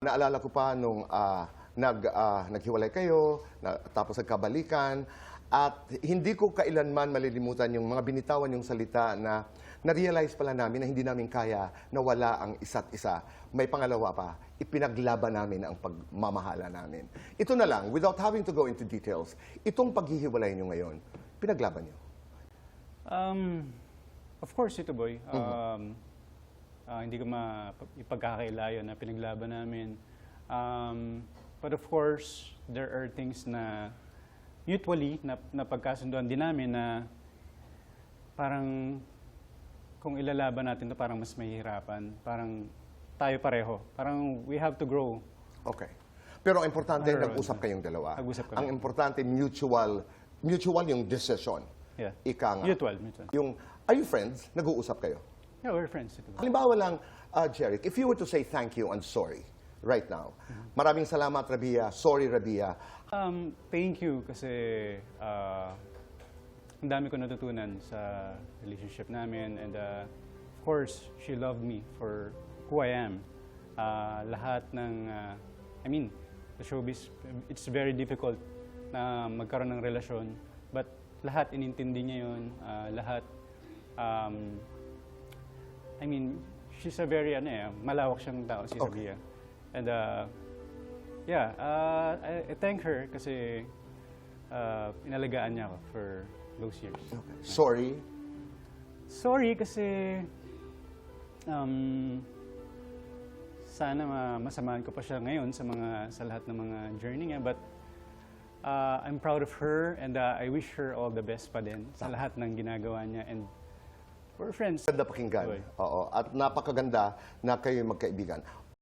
Naalala ko pa nung naghiwalay kayo, tapos nagkabalikan, at hindi ko kailanman malilimutan yung mga binitawan yung salita na na-realize pala namin na hindi namin kaya na wala ang isa't isa. May pangalawa pa, ipinaglaban namin ang pagmamahala namin. Ito na lang, without having to go into details, itong paghihiwalay nyo ngayon, pinaglaban nyo? Of course, ito boy. Hindi ko ipagkakailayo na pinaglaban namin. But of course, there are things na mutually na pagkasunduan din namin na parang kung ilalaban natin to parang mas mahihirapan. Parang tayo pareho. Parang we have to grow. Okay. Pero ang importante, nag-usap kayong dalawa. Nag-usap kami. Ang importante, mutual yung decision. Yeah. Ika nga. Mutual. Are you friends? Nag-uusap kayo? Yeah, we're friends. Ito boy. Halimbawa lang, Jeric, if you were to say thank you and sorry right now, maraming salamat, Rabia. Sorry, Rabia. Thank you kasi ang dami ko natutunan sa relationship namin, and of course, she loved me for who I am. Lahat ng, the showbiz, it's very difficult na magkaroon ng relasyon, but lahat inintindi niya yun, lahat, she's a very, malawak siyang tao, si Rabia. And I thank her kasi inalagaan niya ako for those years. Okay. Sorry? Sorry kasi sana masamahan ko pa siya ngayon sa lahat ng mga journey niya, but I'm proud of her, and I wish her all the best pa din sa lahat ng ginagawa niya, and we're friends. Ganda pakinggan. Oo. At napakaganda na kayo magkaibigan.